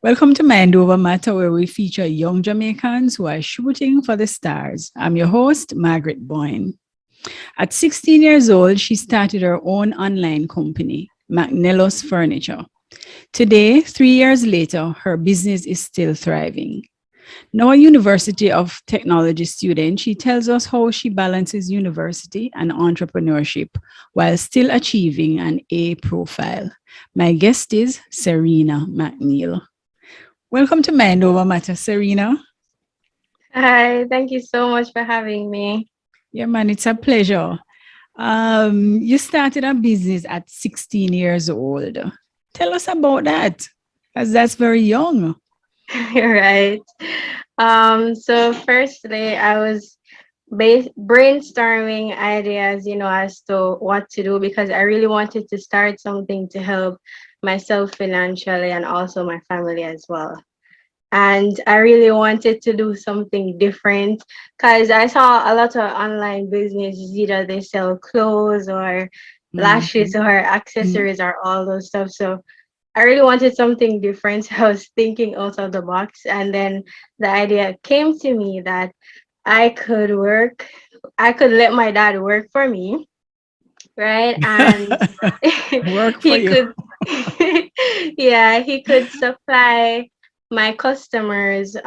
Welcome to Mind Over Matter, where we feature young Jamaicans who are shooting for the stars. I'm your host, Margaret Boyne. At 16 years old, she started her own online company, McNellus Furniture. Today, 3 years later, her business is still thriving. Now a University of Technology student, she tells us how she balances university and entrepreneurship while still achieving an A profile. My guest is Serena McNeil. Welcome to Mind Over Matter, Serena. Hi, thank you so much for having me. Yeah, man, it's a pleasure. You started a business at 16 years old. Tell us about that, because that's very young. Right. So firstly, I was brainstorming ideas, as to what to do because I really wanted to start something to help myself financially and also my family as well. And I really wanted to do something different because I saw a lot of online businesses, either they sell clothes or lashes Mhm. or Mhm. accessories or all those stuff. So I really wanted something different. So I was thinking out of the box. And then the idea came to me that I could work, I could let my dad work for me, right? And Work for he you. could, yeah, he could supply my customers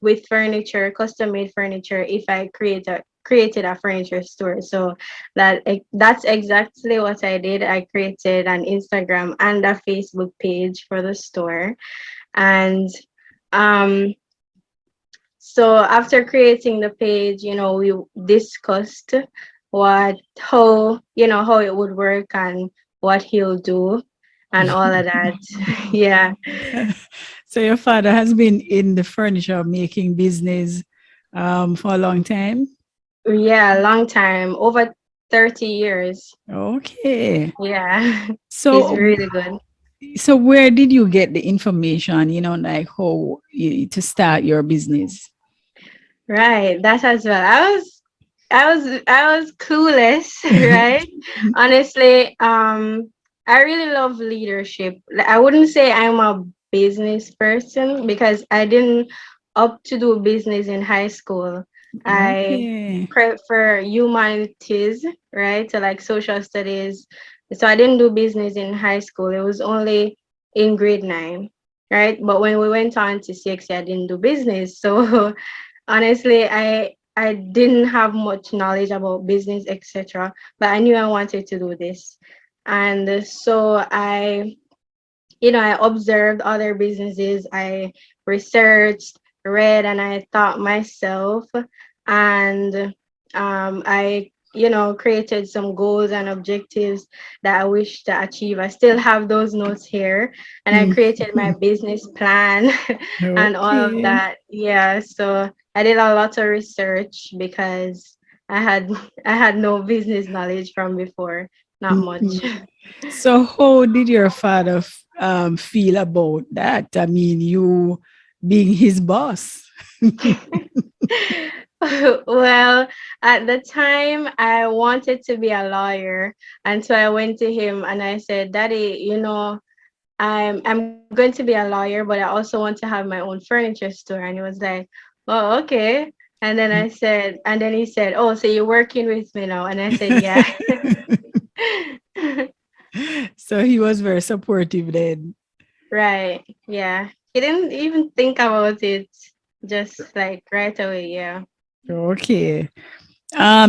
with furniture, custom made furniture, if I created a furniture store. So that's exactly what I did. I created an Instagram and a Facebook page for the store. And um so after creating the page, we discussed how it would work and what he'll do and all of that. Yeah. So your father has been in the furniture making business for a long time? Yeah, long time, over 30 years. Okay. Yeah. He's So really good. so where did you get the information, like how to start your business? Right. That as well. I was clueless, right? Honestly, I really love leadership. I wouldn't say I'm a business person because I didn't up to do business in high school. I Okay. prefer humanities, right? So like social studies. So I didn't do business in high school. It was only in grade 9, right? But when we went on to 6, I didn't do business. So honestly, I didn't have much knowledge about business, etc. But I knew I wanted to do this. And so I observed other businesses, I researched, read, and I taught myself. And I created some goals and objectives that I wish to achieve. I still have those notes here, and I Mm. created my business plan and all of Okay. that. Yeah, so I did a lot of research because I had I had no business knowledge from before, not much. Mhm. So how did your father feel about that? I mean, you being his boss. Well, at the time, I wanted to be a lawyer, and so I went to him and I said, "Daddy, I'm going to be a lawyer, but I also want to have my own furniture store." And he was like, "Oh, okay." And then he said, "Oh, so you're working with me now?" And I said, "Yeah." So he was very supportive then. Right. Yeah. He didn't even think about it, just like right away. Yeah. Okay.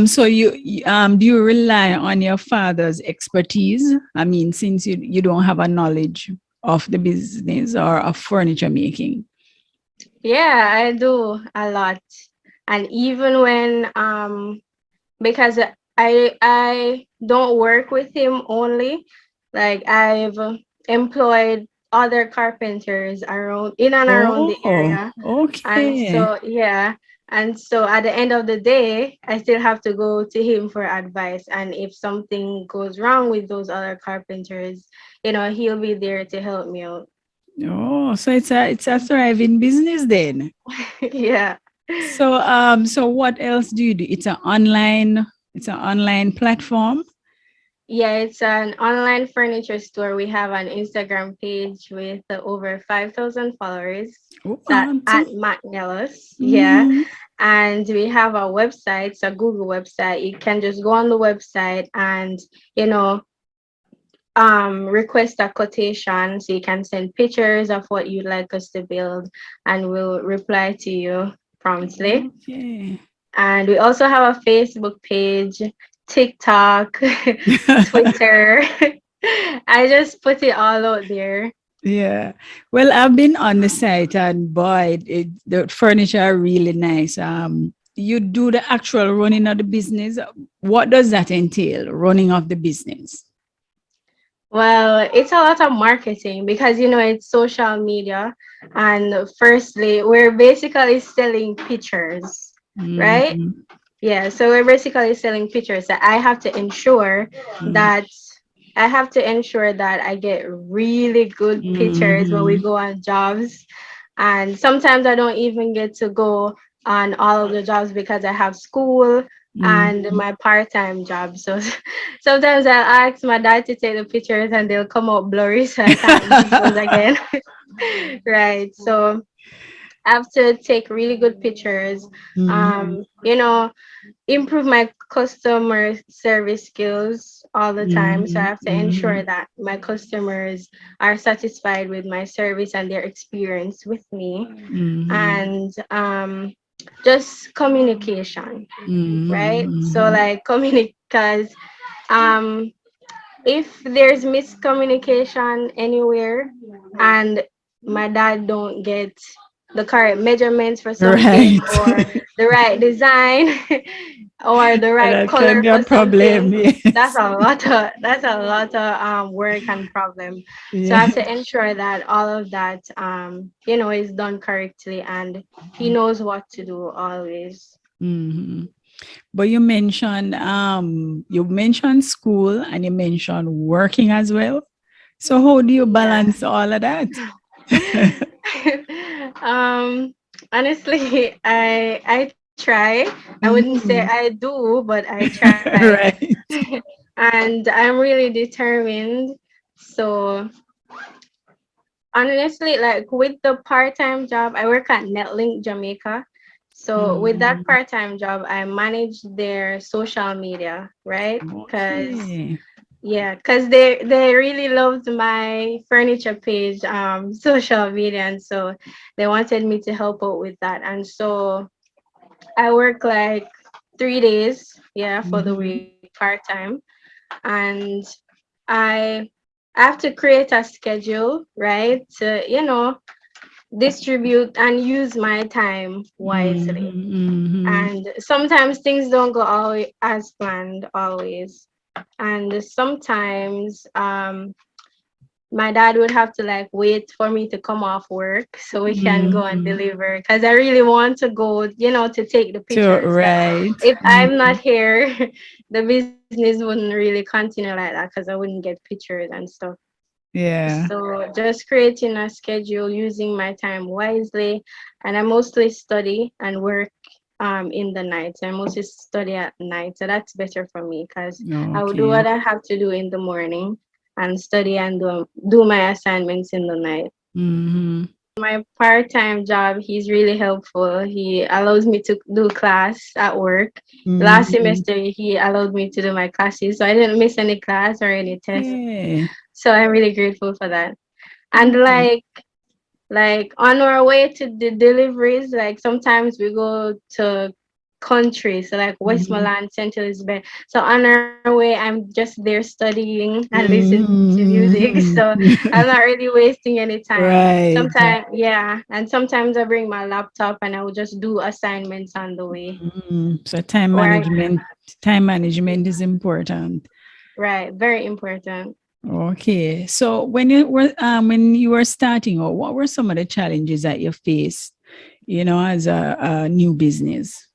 So do you rely on your father's expertise? I mean, since you don't have a knowledge of the business or of furniture making. Yeah, I do a lot. And even when because I don't work with him only, like I've employed other carpenters around in and around the Oh, area. And okay. so yeah, and so at the end of the day, I still have to go to him for advice. And if something goes wrong with those other carpenters, he'll be there to help me out. Oh, so it's a thriving business then. Yeah. So what else do you do? It's an online platform. Yeah, it's an online furniture store. We have an Instagram page with over 5,000 followers. Oh, It's at awesome. McNellus. Yeah. Mm-hmm. And we have a website, it's a Google website. You can just go on the website and, you know, request a quotation. So you can send pictures of what you'd like us to build and we'll reply to you promptly. Okay. And we also have a Facebook page, TikTok, Twitter. I just put it all out there. Yeah. Well, I've been on the site and boy, the furniture are really nice. You do the actual running of the business. What does that entail, running of the business? Well, it's a lot of marketing because it's social media. And firstly, we're basically selling pictures, right? Mm-hmm. Yeah, so we're basically selling pictures that that I have to ensure that I get really good pictures when we Mm-hmm. go on jobs. And sometimes I don't even get to go on all of the jobs because I have school and Mm-hmm. my part-time job. So sometimes I'll ask my dad to take the pictures and they'll come out blurry so I can't use those again. Right. So I have to take really good pictures. Mm-hmm. You know, improve my customer service skills all the time. So I have to ensure Mm-hmm. that my customers are satisfied with my service and their experience with me. Mm-hmm. And just communication, right? So Mm-hmm. like because um if there's miscommunication anywhere and my dad don't get the correct measurements for something Right. or the right design or the And right that can color be a for problem. something, Yes. that's a lot of work and problem. So I Yeah. have to ensure that all of that is done correctly and he knows what to do always. Mm-hmm. But you mentioned school and you mentioned working as well. So how do you Yeah. balance all of that? um Honestly, I try. I wouldn't say I Mhm. do, but I try. Right. And I'm really determined. So honestly, like with the part-time job, I work at Netlink Jamaica. So with that Mhm. part-time job, I manage their social media, right? Because Okay. they really loved my furniture page, social media, and so they wanted me to help out with that. And so I work like 3 days, yeah, for the Mhm. week part-time, and I have to create a schedule, right? To distribute and use my time wisely. Mhm. Mhm. And sometimes things don't go always as planned always. And sometimes my dad would have to like wait for me to come off work so we can go and Mhm. deliver because I really want to go, to take the So pictures. Like right. if I'm not Mhm. here, the business wouldn't really continue like that because I wouldn't get pictures and stuff. Yeah. So just creating a schedule, using my time wisely, and I mostly study and work in the night. I mostly study at night, so that's better for me because I will do Okay. what I have to do in the morning and study and do my assignments in the night. Mhm. My part-time job, he's really helpful. He allows me to do class at work. Last Mhm. semester, he allowed me to do my classes, so I didn't miss any class or any test. Okay. So I'm really grateful for that. And Okay. like on our way to the deliveries, like sometimes we go to countries, so like Mhm. Westmoreland, St. Elizabeth. So on our way, I'm just there studying and listening to music. So Mhm. I'm not really wasting any time. Right. Sometimes, yeah, and sometimes I bring my laptop and I will just do assignments on the way. So time management is important. Right, very important. Okay. So when you were starting out, what were some of the challenges that you faced, as a new business?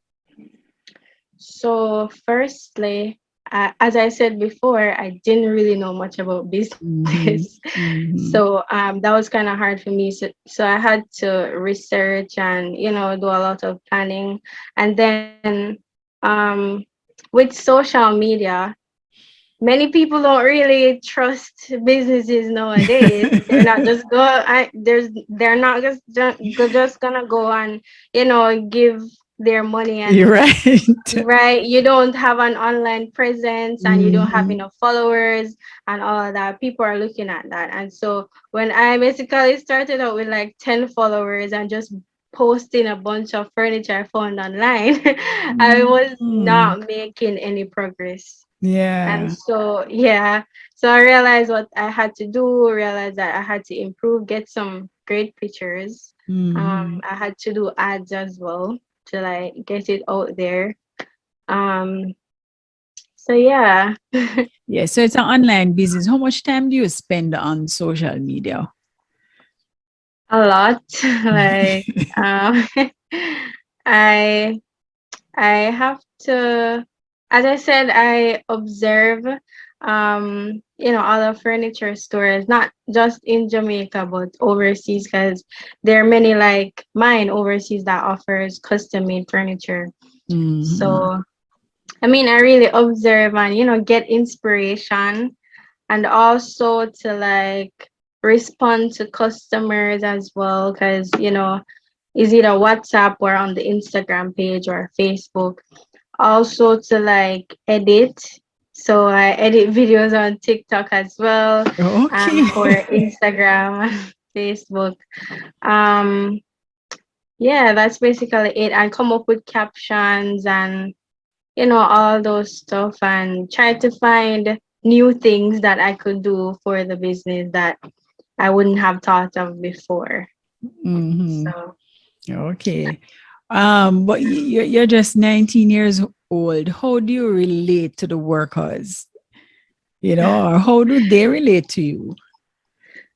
So, firstly, as I said before, I didn't really know much about business. Mm-hmm. Mm-hmm. So, that was kind of hard for me. So I had to research and, do a lot of planning. And then, um, with social media, many people don't really trust businesses nowadays. They're not just they're not just gonna go and give their money. You're And right. right, you don't have an online presence and you don't have Mhm. enough followers and all of that. People are looking at that. And so when I basically started out with like 10 followers and just posting a bunch of furniture I found online, I was Mhm. not making any progress. And Yeah. so, yeah, so I realized what I had to do, realized that I had to improve, get some great pictures. Mhm. I had to do ads as well to like get it out there. Um, so yeah, Yeah. So it's an online business. How much time do you spend on social media? a lot. Like, um, I I have to, as I said, I observe, other furniture stores, not just in Jamaica, but overseas, because there are many like mine overseas that offers custom made furniture. Mhm. So, I mean, I really observe and, get inspiration, and also to like respond to customers as well, because, is it a WhatsApp or on the Instagram page or Facebook. Also to like edit. So I edit videos on TikTok as well, Okay. and for Instagram and Facebook. Um, yeah, that's basically it. And come up with captions and all those stuff, and try to find new things that I could do for the business that I wouldn't have thought of before. Mhm. So Okay. But you're just 19 years old. How do you relate to the workers? Or how do they relate to you?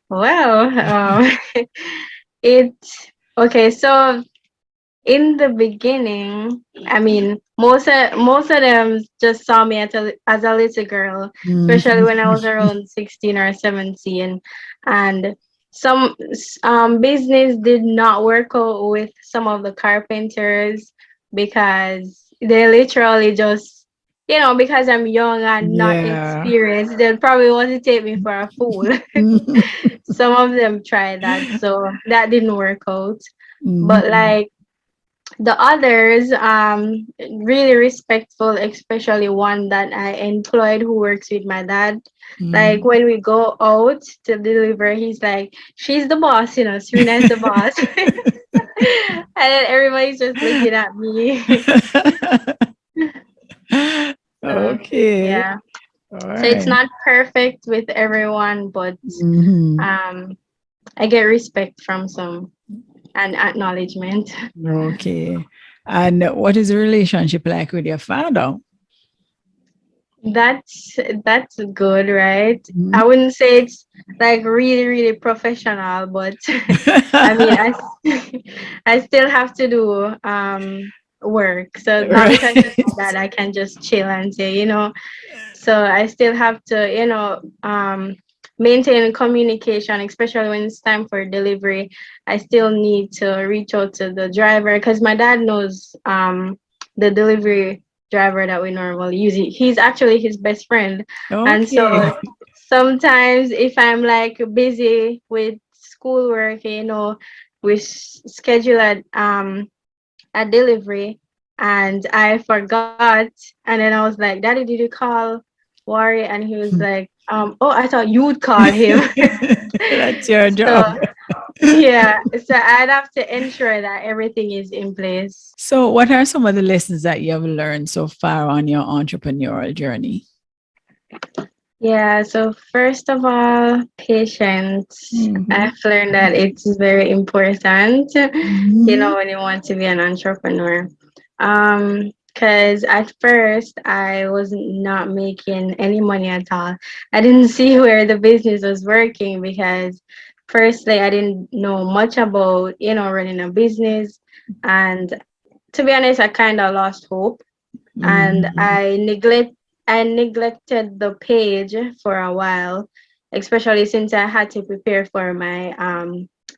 well, it okay. So in the beginning, I mean, most of them just saw me as a little girl, especially when I was Mhm. around 16 or 17, and some business did not work out with some of the carpenters because they literally just because I'm young and not Yeah. experienced, they probably want to take me for a fool. Some of them tried that, so that didn't work out. But Mhm. like the others, really respectful, especially one that I employed who works with my dad. Like Mhm. when we go out to deliver, he's like, she's the boss, Serena is the boss. And then everybody's just looking at me. So Okay. yeah. All So it's right. not perfect with everyone, but Mhm. um I get respect from some and acknowledgement. Okay. And what is the relationship like with your father? That's good, right? Mhm. I wouldn't say it's like really, really professional, but I mean, I still have to do work. So not because Right. it's that I can just chill and say. So I still have to, maintain communication, especially when it's time for delivery. I still need to reach out to the driver because my dad knows the delivery driver that we normally use. He's actually his best friend. And so Okay. sometimes if I'm like busy with schoolwork, we schedule a delivery and I forgot. And then I was like, Daddy, did you call Wari? And he was like, oh, I thought you would call him. That's your So job. yeah, so I'd have to ensure that everything is in place. So, what are some of the lessons that you have learned so far on your entrepreneurial journey? Yeah, so first of all, patience. Mhm. I've learned that it's very important, Mhm. when you want to be an entrepreneur. Because at first I was not making any money at all. I didn't see where the business was working because firstly I didn't know much about, running a business. And to be honest, I kind of lost hope, and Mhm. I neglected the page for a while, especially since I had to prepare for my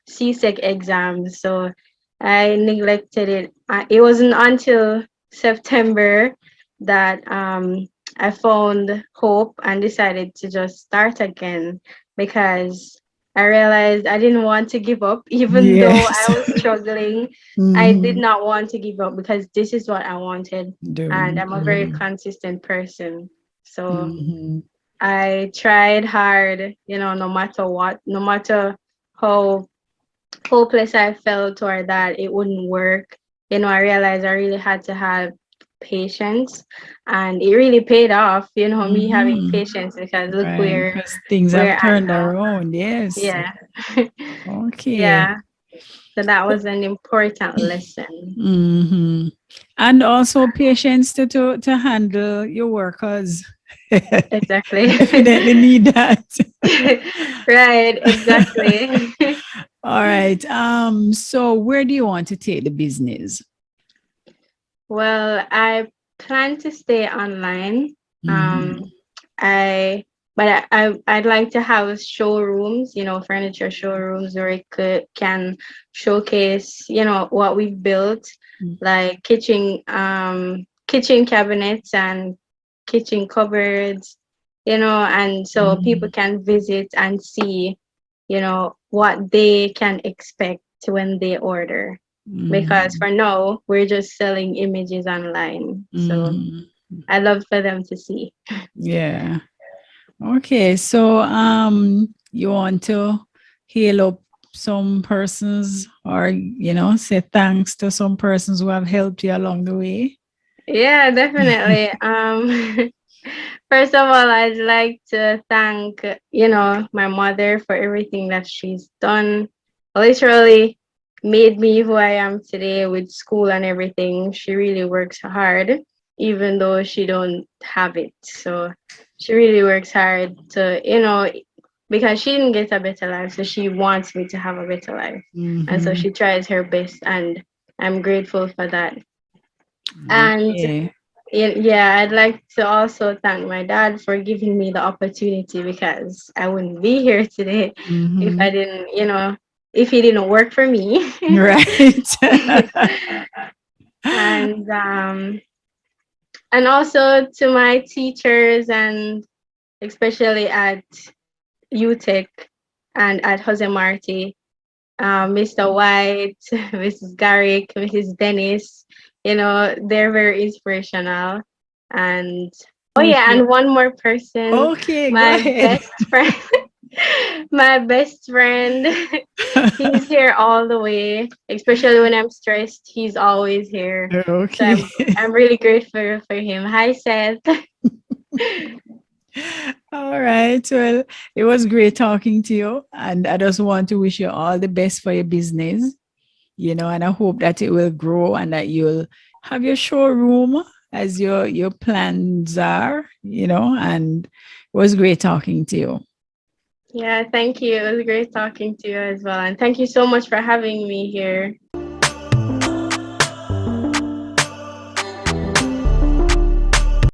CSEC exams. So I neglected it. It wasn't until September that I found hope and decided to just start again because I realized I didn't want to give up, even though I Yes. was struggling. I did Mhm. not want to give up because this is what I wanted, and I'm a very Mhm. consistent person. So Mhm. I tried hard, no matter what, no matter how hopeless I felt or that it wouldn't work. I realized I really had to have patience, and it really paid off, me having Mhm. patience, because look Right, where because things we're have at turned now. around. Yes. Yeah. Okay. Yeah. So that was an important lesson. Hmm. And also patience to handle your workers. Exactly. Definitely need that. Right, exactly. All right. So where do you want to take the business? Well, I plan to stay online. Um, Hmm. I but I'd like to have showrooms, furniture showrooms where it can showcase, what we've built, like kitchen cabinets and kitchen cupboards, and so people Hmm. can visit and see, what they can expect when they order. Because Hmm. for now, we're just selling images online. So Hmm. I love for them to see. Yeah. Okay. So you want to hail up some persons or say thanks to some persons who have helped you along the way? Yeah, definitely. First of all, I'd like to thank, my mother for everything that she's done. Literally made me who I am today with school and everything. She really works hard, even though she don't have it. So she really works hard to, because she didn't get a better life, so she wants me to have a better life. And so Hmm. she tries her best, and I'm grateful for that. And Okay. yeah, I'd like to also thank my dad for giving me the opportunity, because I wouldn't be here today if Hmm. I didn't, if he didn't work for me. Right. and and also to my teachers, and especially at UTech and at Jose Marti, Mr. White, Mrs. Garrick, Mrs. Dennis, they're very inspirational. And oh yeah, Okay. and one more person, Okay, go my ahead. best friend, my best friend, he's here all the way, especially when I'm stressed. He's always here. So Okay. I'm really grateful for him. Hi, Seth. All right. Well, it was great talking to you. And I just want to wish you all the best for your business, and I hope that it will grow and that you'll have your showroom as your plans are, and it was great talking to you. Yeah, thank you. It was great talking to you as well. And thank you so much for having me here.